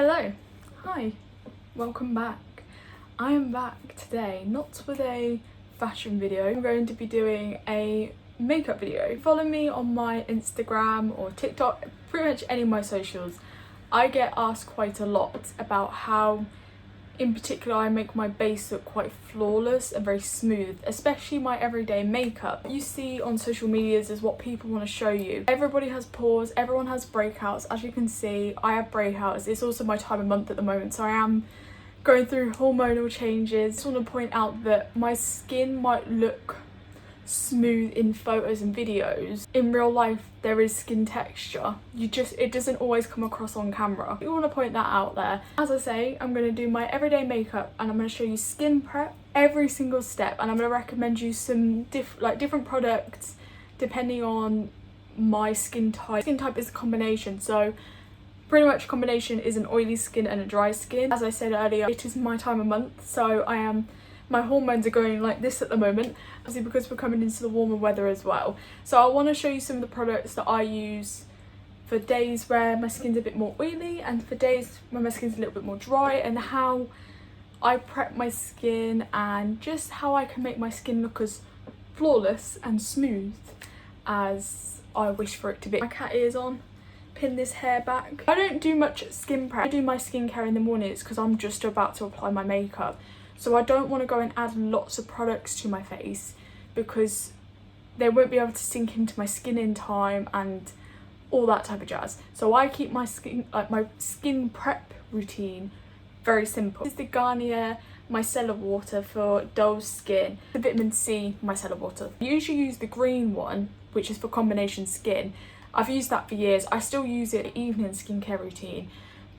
Hello, hi, welcome back. I am back today, not with a fashion video. I'm going to be doing a makeup video. Follow me on my Instagram or TikTok, pretty much any of my socials. I get asked quite a lot about how, in particular, I make my base look quite flawless and very smooth, especially my everyday makeup. What you see on social medias is what people want to show you. Everybody has pores, everyone has breakouts. As you can see, I have breakouts. It's also my time of month at the moment, so I am going through hormonal changes. I just want to point out that my skin might look smooth in photos and videos. In real life, there is skin texture. It doesn't always come across on camera. I want to point that out there. As I say, I'm going to do my everyday makeup and I'm going to show you skin prep every single step, and I'm going to recommend you some different products depending on my skin type. Skin type is a combination, so pretty much combination is an oily skin and a dry skin. As I said earlier, it is my time of month, so my hormones are going like this at the moment, obviously because we're coming into the warmer weather as well. So I want to show you some of the products that I use for days where my skin's a bit more oily and for days when my skin's a little bit more dry, and how I prep my skin and just how I can make my skin look as flawless and smooth as I wish for it to be. My cat ears on, pin this hair back. I don't do much skin prep. I do my skincare in the mornings because I'm just about to apply my makeup. So I don't want to go and add lots of products to my face because they won't be able to sink into my skin in time and all that type of jazz. So I keep my skin prep routine very simple. This is the Garnier Micellar Water for dull skin. The vitamin C micellar water. I usually use the green one, which is for combination skin. I've used that for years. I still use it evening skincare routine,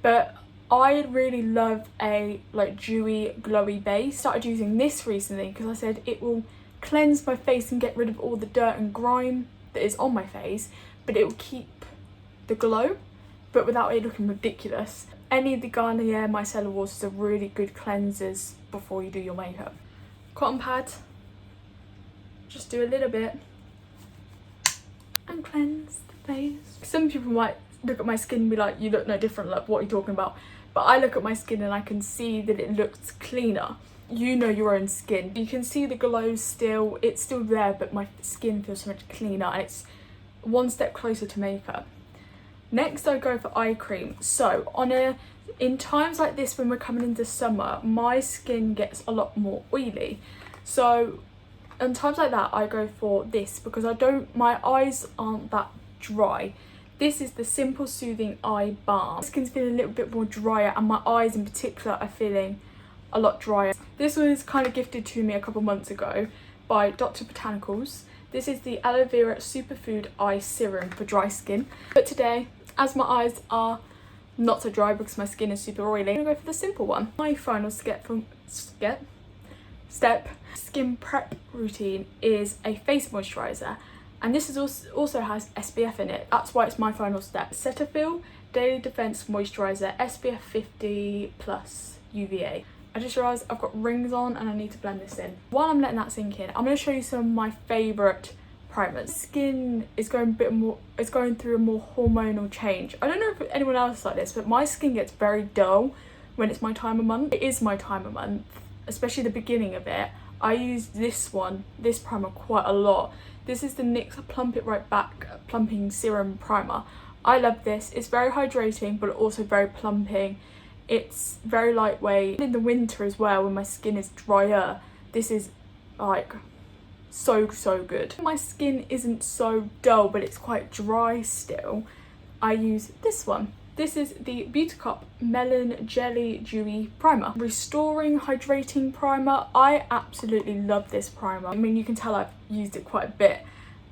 but I really love a dewy, glowy base. Started using this recently because I said it will cleanse my face and get rid of all the dirt and grime that is on my face, but it will keep the glow, but without it looking ridiculous. Any of the Garnier Micellar Waters are really good cleansers before you do your makeup. Cotton pad, just do a little bit and cleanse the face. Some people might look at my skin and be like, you look no different, like what are you talking about? But I look at my skin and I can see that it looks cleaner. You know your own skin. You can see the glow still, it's still there, but my skin feels so much cleaner and it's one step closer to makeup. Next I go for eye cream. So in times like this when we're coming into summer, my skin gets a lot more oily. So in times like that I go for this because my eyes aren't that dry. This is the Simple Soothing Eye Balm. My skin's feeling a little bit more drier and my eyes in particular are feeling a lot drier. This was kind of gifted to me a couple months ago by Dr. Botanicals. This is the Aloe Vera Superfood Eye Serum for dry skin. But today, as my eyes are not so dry because my skin is super oily, I'm gonna go for the simple one. My final step skin prep routine is a face moisturiser. And this also has SPF in it. That's why it's my final step. Cetaphil Daily Defense Moisturiser SPF 50 plus UVA. I just realised I've got rings on and I need to blend this in. While I'm letting that sink in, I'm going to show you some of my favourite primers. Skin is going through a more hormonal change. I don't know if anyone else is like this, but my skin gets very dull when it's my time of month. It is my time of month, especially the beginning of it. I use this primer quite a lot. This is the NYX Plump It Right Back Plumping Serum Primer. I love this. It's very hydrating, but also very plumping. It's very lightweight. In the winter as well, when my skin is drier, this is like so good. My skin isn't so dull, but it's quite dry still. I use this one. This is the Beauty Cop Melon Jelly Dewy Primer. Restoring Hydrating Primer. I absolutely love this primer. I mean, you can tell I've used it quite a bit.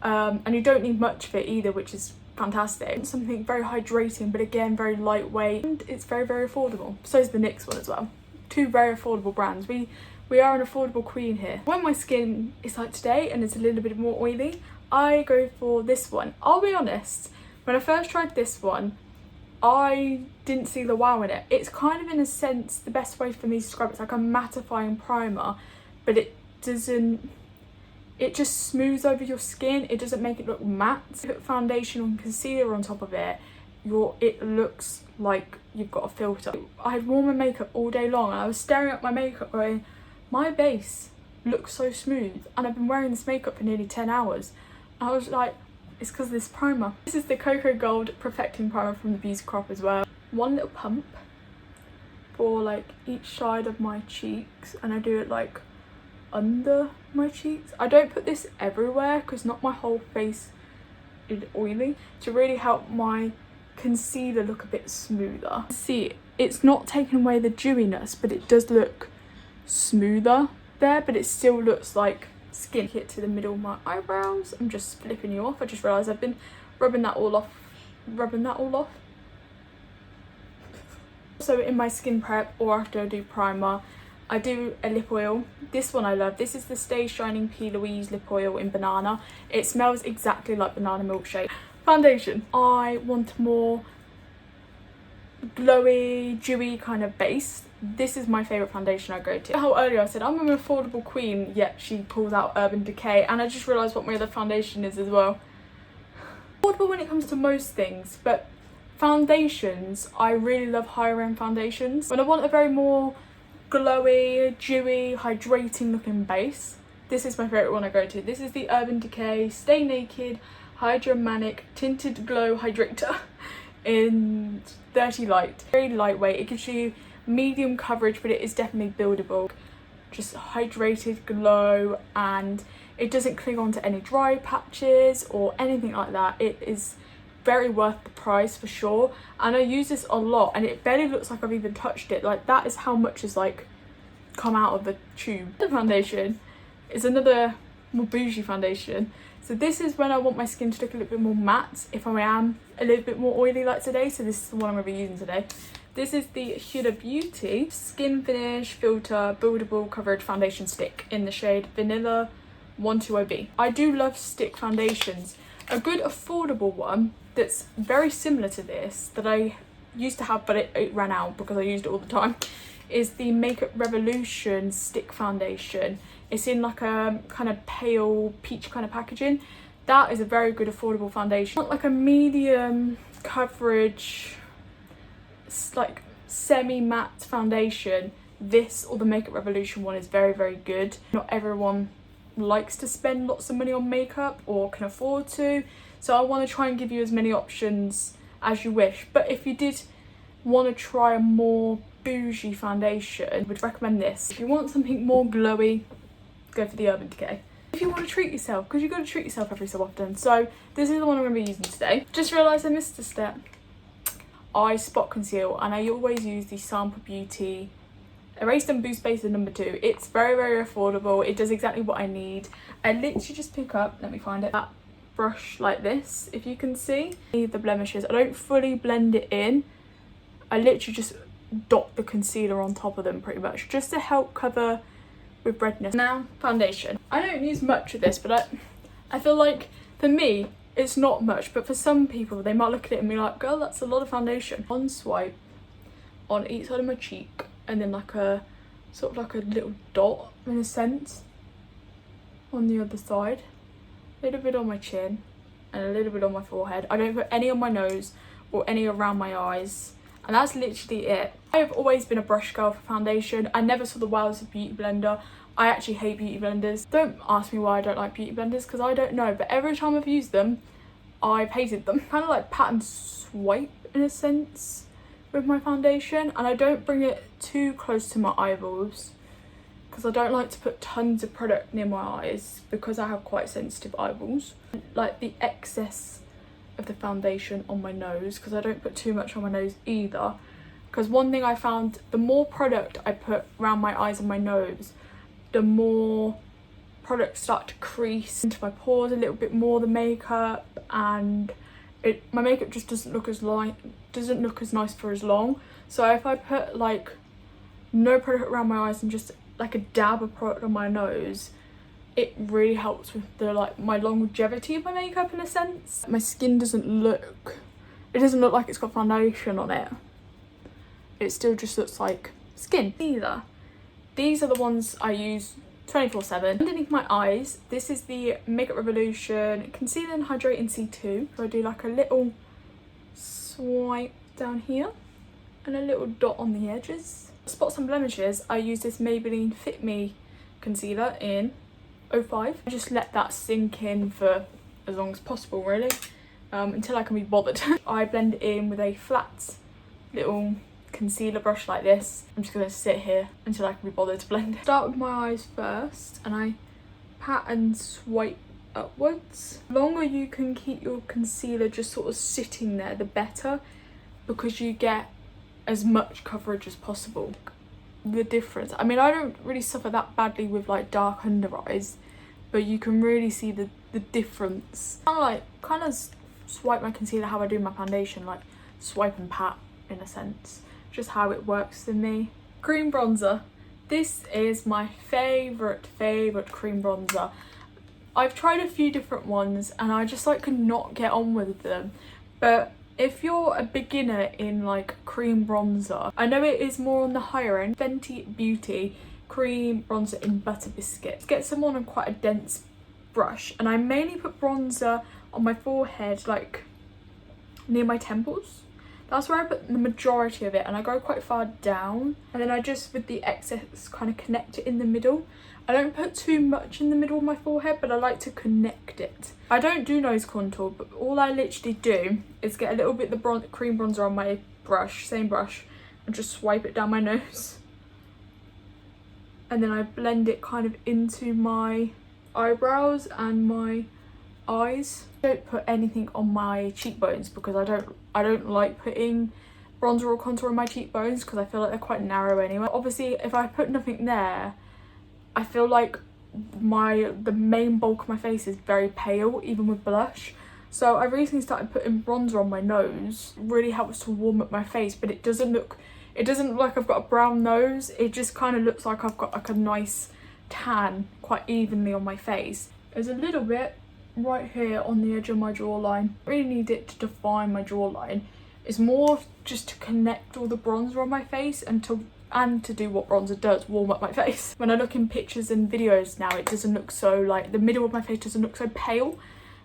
And you don't need much of it either, which is fantastic. Something very hydrating, but again, very lightweight. And it's very affordable. So is the NYX one as well. Two very affordable brands. We are an affordable queen here. When my skin is like today and it's a little bit more oily, I go for this one. I'll be honest, when I first tried this one, I didn't see the wow in it. It's kind of, in a sense, the best way for me to describe it's like a mattifying primer, but it just smooths over your skin. It doesn't make it look matte. If you put foundation and concealer on top of it, it looks like you've got a filter. I had worn my makeup all day long and I was staring at my makeup going, my base looks so smooth, and I've been wearing this makeup for nearly 10 hours. I was like, it's because of this primer. This is the Cocoa Gold Perfecting Primer from the Beauty Crop as well. One little pump for like each side of my cheeks, and I do it like under my cheeks. I don't put this everywhere because not my whole face is oily, to really help my concealer look a bit smoother. See, it's not taking away the dewiness, but it does look smoother there, but it still looks like skin. Hit to the middle of my eyebrows. I'm just flipping you off. I just realised I've been rubbing that all off. So in my skin prep or after I do primer, I do a lip oil. This one I love. This is the Stay Shining P. Louise lip oil in banana. It smells exactly like banana milkshake. Foundation. I want more glowy, dewy kind of base. This is my favourite foundation I go to. How earlier I said I'm an affordable queen, yet she pulls out Urban Decay, and I just realised what my other foundation is as well. Affordable when it comes to most things, but foundations, I really love higher end foundations. When I want a very more glowy, dewy, hydrating looking base, this is my favourite one I go to. This is the Urban Decay Stay Naked Hydramanic Tinted Glow Hydrator in 30 Light. Very lightweight. It gives you medium coverage, but it is definitely buildable. Just hydrated glow, and it doesn't cling on to any dry patches or anything like that. It is very worth the price for sure, and I use this a lot and it barely looks like I've even touched it. Like, that is how much is like come out of the tube. The foundation is another more bougie foundation. So this is when I want my skin to look a little bit more matte if I am a little bit more oily like today. So this is the one I'm going to be using today. This is the Huda Beauty Skin Finish Filter Buildable Coverage Foundation Stick in the shade Vanilla 120B. I do love stick foundations. A good affordable one that's very similar to this that I used to have, but it ran out because I used it all the time, is the Makeup Revolution Stick Foundation. It's in like a kind of pale peach kind of packaging. That is a very good affordable foundation. Like a medium coverage, like semi-matte foundation, this or the Makeup Revolution one is very, very good. Not everyone likes to spend lots of money on makeup or can afford to, so I want to try and give you as many options as you wish. But if you did want to try a more bougie foundation, I would recommend this. If you want something more glowy, go for the Urban Decay. If you want to treat yourself, because you've got to treat yourself every so often, so this is the one I'm going to be using today. Just realised I missed a step. I spot conceal, and I always use the Sample Beauty Erase and Boost Base number 2. It's very, very affordable. It does exactly what I need. I literally just pick up, let me find it, that brush like this, if you can see. The blemishes, I don't fully blend it in. I literally just dot the concealer on top of them pretty much, just to help cover with redness. Now, foundation. I don't use much of this, but I feel like for me, it's not much, but for some people, they might look at it and be like, girl, that's a lot of foundation. One swipe on each side of my cheek, and then like a sort of like a little dot in a sense on the other side. A little bit on my chin and a little bit on my forehead. I don't put any on my nose or any around my eyes, and that's literally it. I have always been a brush girl for foundation. I never saw the wows of Beauty Blender. I actually hate beauty blenders. Don't ask me why I don't like beauty blenders, because I don't know, but every time I've used them, I've hated them. Kind of like pat and swipe in a sense with my foundation, and I don't bring it too close to my eyeballs because I don't like to put tons of product near my eyes because I have quite sensitive eyeballs. Like the excess of the foundation on my nose, because I don't put too much on my nose either, because one thing I found, the more product I put around my eyes and my nose, the more products start to crease into my pores a little bit more, the makeup, and my makeup just doesn't look as nice for as long. So if I put like no product around my eyes and just like a dab of product on my nose, it really helps with the my longevity of my makeup in a sense. My skin doesn't look like it's got foundation on it. It still just looks like skin. These are the ones I use 24/7. Underneath my eyes, this is the Makeup Revolution Conceal and Hydrate in C2. So I do like a little swipe down here and a little dot on the edges. Spots and blemishes, I use this Maybelline Fit Me concealer in 05. I just let that sink in for as long as possible, really, until I can be bothered. I blend it in with a flat little concealer brush like this. I'm just going to sit here until I can be bothered to blend it. Start with my eyes first, and I pat and swipe upwards. The longer you can keep your concealer just sort of sitting there, the better, because you get as much coverage as possible. The difference, I mean, I don't really suffer that badly with like dark under eyes, but you can really see the difference. I kind of swipe my concealer how I do my foundation, like swipe and pat in a sense, just how it works for me. Cream bronzer. This is my favourite cream bronzer. I've tried a few different ones and I just like could not get on with them, but if you're a beginner in like cream bronzer, I know it is more on the higher end. Fenty Beauty cream bronzer in Butter Biscuit. Get someone on quite a dense brush, and I mainly put bronzer on my forehead, like near my temples. That's where I put the majority of it, and I go quite far down, and then I just, with the excess, kind of connect it in the middle. I don't put too much in the middle of my forehead, but I like to connect it. I don't do nose contour, but all I literally do is get a little bit of the cream bronzer on my brush, same brush, and just swipe it down my nose. And then I blend it kind of into my eyebrows and my eyes. I don't put anything on my cheekbones because I don't like putting bronzer or contour on my cheekbones because I feel like they're quite narrow anyway. Obviously, if I put nothing there, I feel like the main bulk of my face is very pale, even with blush. So I recently started putting bronzer on my nose. It really helps to warm up my face, but it doesn't look like I've got a brown nose. It just kind of looks like I've got like a nice tan quite evenly on my face. There's a little bit right here on the edge of my jawline. I really need it to define my jawline. It's more just to connect all the bronzer on my face and to do what bronzer does, warm up my face. When I look in pictures and videos now, it doesn't look so, like, the middle of my face doesn't look so pale,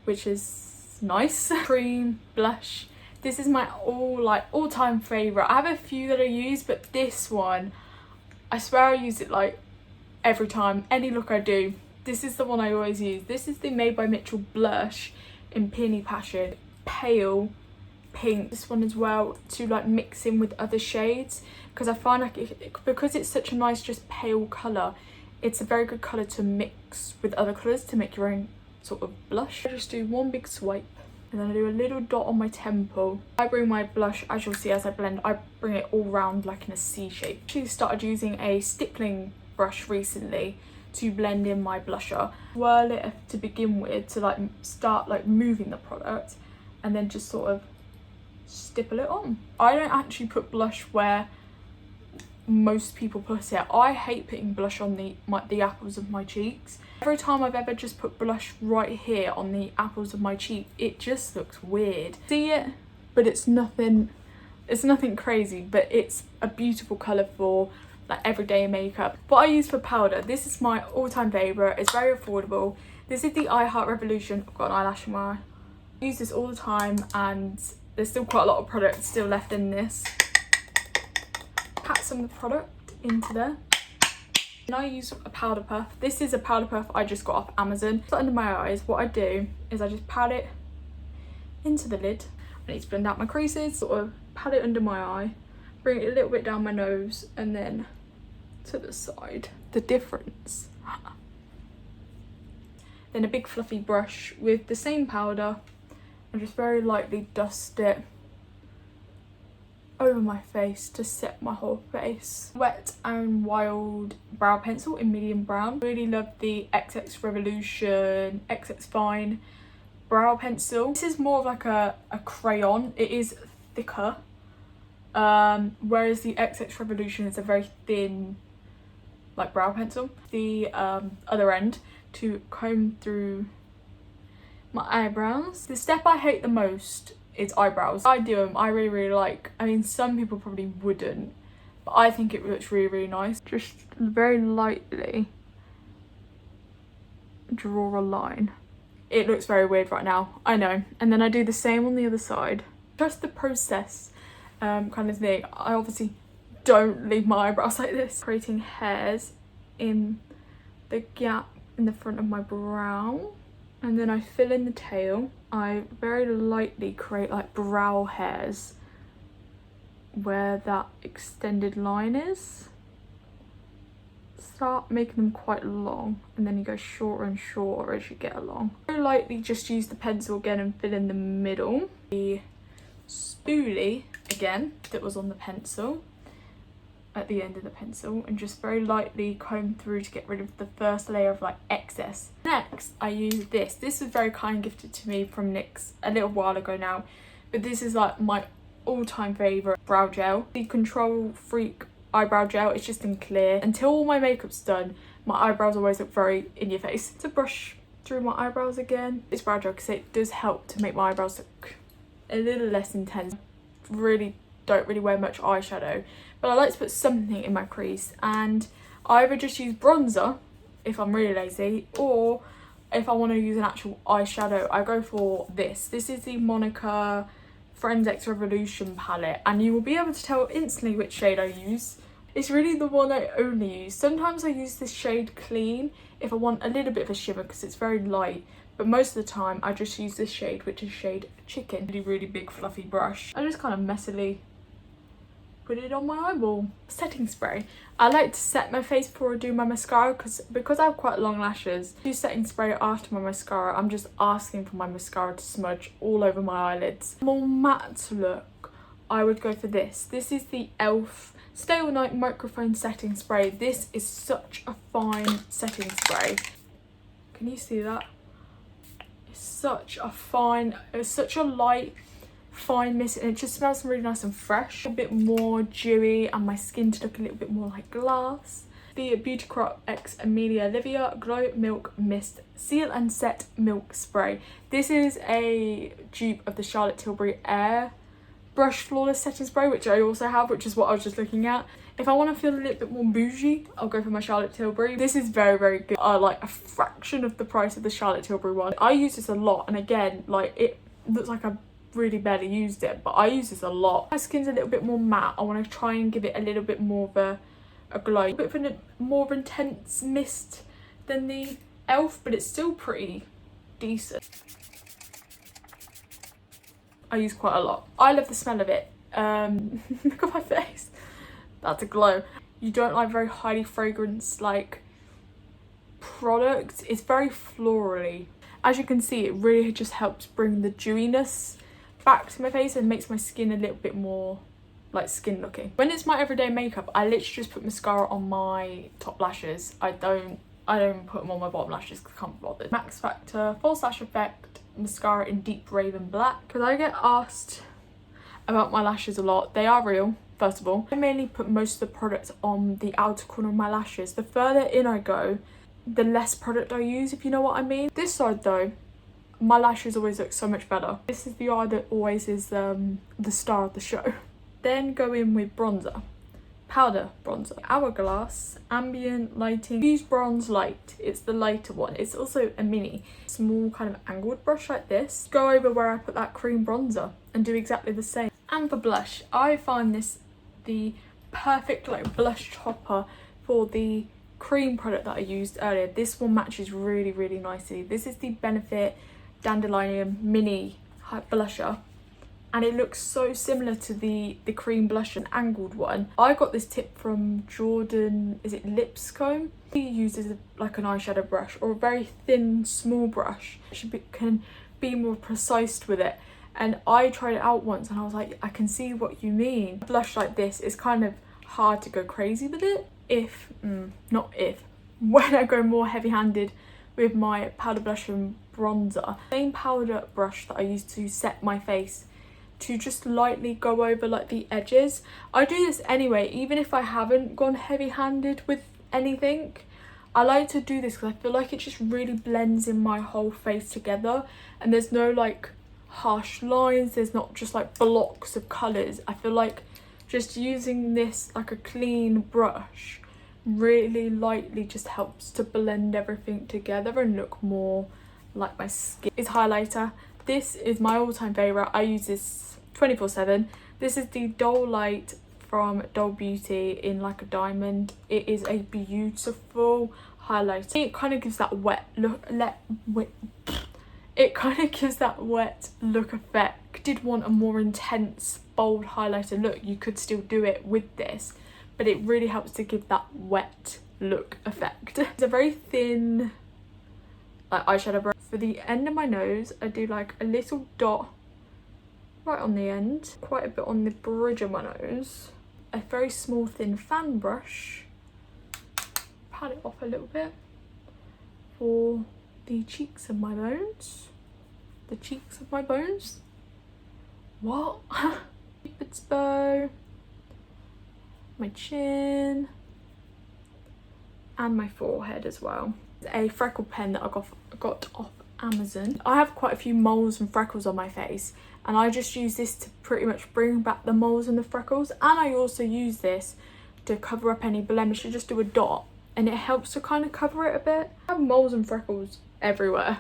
which is nice. Cream, blush. This is my all-time favourite. I have a few that I use, but this one, I swear I use it like every time, any look I do. This is the one I always use. This is the Made by Mitchell blush in Peony Passion. Pale pink. This one as well, to like mix in with other shades, because I find like because it's such a nice just pale colour, it's a very good colour to mix with other colours to make your own sort of blush. I just do one big swipe and then I do a little dot on my temple. I bring my blush, as you'll see as I blend, I bring it all round like in a C shape. I actually started using a stippling brush recently to blend in my blusher. Swirl it to begin with to like start like moving the product, and then just sort of stipple it on. I don't actually put blush where most people put it. I hate putting blush on the apples of my cheeks. Every time I've ever just put blush right here on the apples of my cheek, it just looks weird. See it? But it's nothing crazy, but it's a beautiful colour for like everyday makeup. What I use for powder, this is my all-time favourite. It's very affordable. This is the I Heart Revolution. I've got an eyelash in my eye. I use this all the time, and there's still quite a lot of product still left in this. Pat some of the product into there. And I use a powder puff. This is a powder puff I just got off Amazon. So under my eyes, what I do is I just pat it into the lid. I need to blend out my creases, sort of pat it under my eye, bring it a little bit down my nose, and then to the side. The difference. Then a big fluffy brush with the same powder, and just very lightly dust it over my face to set my whole face. Wet and Wild brow pencil in medium brown. Really love the XX Revolution XX Fine brow pencil. This is more of like a crayon. It is thicker, whereas the XX Revolution is a very thin like brow pencil. The other end to comb through my eyebrows. The step I hate the most is eyebrows. I do them, I really like. I mean, some people probably wouldn't, but I think it looks really nice. Just very lightly draw a line. It looks very weird right now, I know. And then I do the same on the other side. Trust the process kind of thing. I obviously don't leave my eyebrows like this. Creating hairs in the gap in the front of my brow, and then I fill in the tail. I very lightly create like brow hairs where that extended line is. Start making them quite long, and then you go shorter and shorter as you get along. Very lightly just use the pencil again and fill in the middle. The spoolie again that was on the pencil at the end of the pencil, and just very lightly comb through to get rid of the first layer of like excess. Next I use this. This was very kind gifted to me from NYX a little while ago now, but this is like my all-time favourite brow gel. The Control Freak eyebrow gel. It's just in clear. Until all my makeup's done, my eyebrows always look very in your face. To brush through my eyebrows again, this brow gel, because it does help to make my eyebrows look a little less intense. Don't really wear much eyeshadow, but I like to put something in my crease, and I either just use bronzer if I'm really lazy, or if I want to use an actual eyeshadow, I go for this. This is the Monica Friends X Revolution palette, and you will be able to tell instantly which shade I use. It's really the one I only use. Sometimes I use this shade Clean if I want a little bit of a shimmer because it's very light, but most of the time I just use this shade, which is shade Chicken. Really big fluffy brush. I just kind of messily put it on my eyeball. Setting spray. I like to set my face before I do my mascara because I have quite long lashes. I do setting spray after my mascara. I'm just asking for my mascara to smudge all over my eyelids. More matte look, I would go for this. This is the e.l.f. Stay All Night Microphone Setting Spray. This is such a fine setting spray. Can you see that? It's such a light, fine mist, and it just smells really nice and fresh. A bit more dewy, and my skin to look a little bit more like glass. The Beauty Crop X Amelia Olivia Glow Milk Mist Seal and Set Milk Spray. This is a dupe of the Charlotte Tilbury Air Brush Flawless Setting Spray, which I also have, which is what I was just looking at. If I want to feel a little bit more bougie, I'll go for my Charlotte Tilbury. This is very good. Like a fraction of the price of the Charlotte Tilbury one. I use this a lot, and again, like, it looks like I've really barely used it, but I use this a lot. My skin's a little bit more matte. I want to try and give it a little bit more of a glow. A bit of a more intense mist than the e.l.f., but it's still pretty decent. I use quite a lot. I love the smell of it. Look at my face. That's a glow. You don't like very highly fragrance like products. It's very florally. As you can see, it really just helps bring the dewiness back to my face and makes my skin a little bit more like skin looking. When it's my everyday makeup, I literally just put mascara on my top lashes. I don't put them on my bottom lashes because I can't be bothered. Max Factor False Lash Effect mascara in Deep Raven Black. Because I get asked about my lashes a lot. They are real, first of all. I mainly put most of the products on the outer corner of my lashes. The further in I go, the less product I use, if you know what I mean. This side though, my lashes always look so much better. This is the eye that always is the star of the show. Then go in with bronzer. Powder bronzer. Hourglass Ambient Lighting. Use Bronze Light. It's the lighter one. It's also a mini. Small kind of angled brush like this. Go over where I put that cream bronzer and do exactly the same. And for blush, I find this the perfect like blush topper for the cream product that I used earlier. This one matches really nicely. This is the Benefit Dandelion Mini Blusher, and it looks so similar to the cream blush, an angled one. I got this tip from Jordan, is it Lipscomb? He uses like an eyeshadow brush or a very thin small brush. Can be more precise with it, and I tried it out once and I was like, I can see what you mean. A blush like this is kind of hard to go crazy with it when I go more heavy-handed with my powder blush and bronzer. Same powder brush that I use to set my face, to just lightly go over like the edges. I do this anyway, even if I haven't gone heavy-handed with anything. I like to do this because I feel like it just really blends in my whole face together, and there's no like harsh lines, there's not just like blocks of colours. I feel like just using this like a clean brush really lightly just helps to blend everything together and look more like my skin. Is highlighter. This is my all-time favourite. I use this 24/7. This is the Doll Light from Doll Beauty in like a diamond. It is a beautiful highlighter. It kind of gives that wet look, it kind of gives that wet look effect. If you did want a more intense, bold highlighter look, you could still do it with this, but it really helps to give that wet look effect. It's a very thin like eyeshadow brush. For the end of my nose, I do like a little dot right on the end, quite a bit on the bridge of my nose. A very small thin fan brush, pat it off a little bit for the cheeks of my bones. The cheeks of my bones? What? Cupid's bow, my chin, and my forehead as well. A freckle pen that I got off Amazon. I have quite a few moles and freckles on my face, and I just use this to pretty much bring back the moles and the freckles, and I also use this to cover up any blemish. I just do a dot and it helps to kind of cover it a bit. I have moles and freckles everywhere,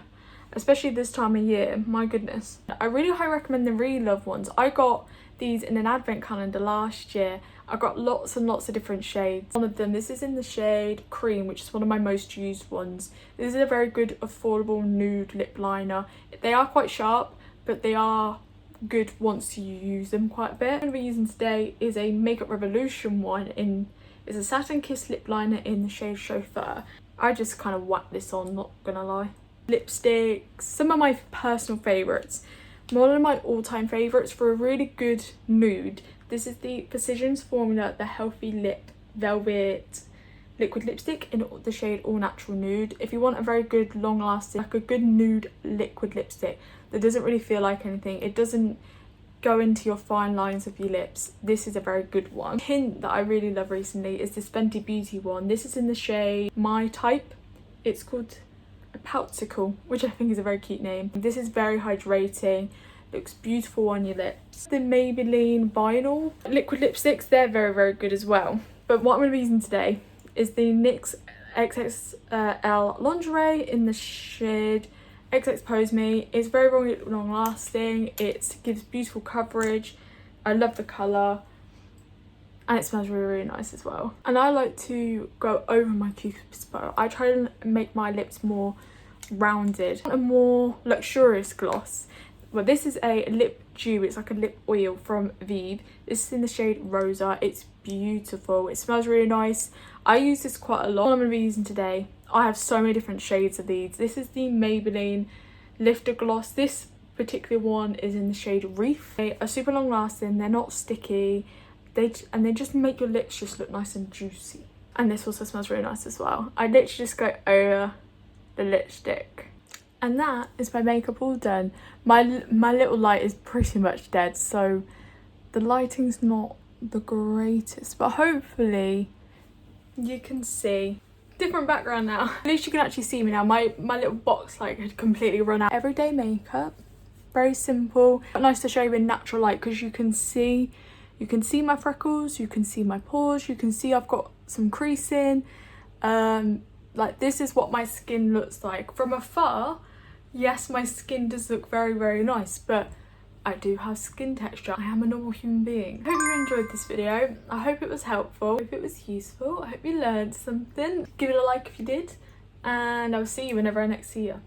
especially this time of year, my goodness. I really highly recommend the Really Love ones. I got these in an advent calendar last year. I got lots and lots of different shades. One of them, this is in the shade Cream, which is one of my most used ones. This is a very good affordable nude lip liner. They are quite sharp, but they are good once you use them quite a bit. What I'm going to be using today is a Makeup Revolution one. It's a Satin Kiss lip liner in the shade Chauffeur. I just kind of whacked this on, not gonna lie. Lipsticks, some of my personal favourites. One of my all-time favourites for a really good nude. This is the Precision's Formula, the Healthy Lip Velvet liquid lipstick in the shade All Natural Nude. If you want a very good, long-lasting, like a good nude liquid lipstick that doesn't really feel like anything, it doesn't go into your fine lines of your lips, this is a very good one. A hint that I really love recently is this Fenty Beauty one. This is in the shade My Type. It's called a Poutsicle, which I think is a very cute name. This is very hydrating, looks beautiful on your lips. The Maybelline Vinyl liquid lipsticks, they're very good as well. But what I'm going to be using today is the NYX XXL Lingerie in the shade XX Pose Me. It's very long lasting, it gives beautiful coverage, I love the colour, and it smells really nice as well. And I like to go over my Cupid's bow. I try to make my lips more rounded. A more luxurious gloss. Well, this is a lip dew, it's like a lip oil from Vive. This is in the shade Rosa. It's beautiful, it smells really nice. I use this quite a lot. What I'm going to be using today, I have so many different shades of these. This is the Maybelline Lifter Gloss. This particular one is in the shade Reef. They are super long lasting, they're not sticky, they just make your lips just look nice and juicy. And this also smells really nice as well. I literally just go over the lipstick. And that is my makeup all done. My little light is pretty much dead, so the lighting's not the greatest, but hopefully you can see. Different background now. At least you can actually see me now. My little box light had completely run out. Everyday makeup, very simple. But nice to show you in natural light because you can see my freckles, you can see my pores, you can see I've got some creasing. Like this is what my skin looks like from afar. Yes, my skin does look very nice, but I do have skin texture. I am a normal human being. I hope you enjoyed this video. I hope it was helpful. I hope it was useful. I hope you learned something. Give it a like if you did, and I'll see you whenever I next see you.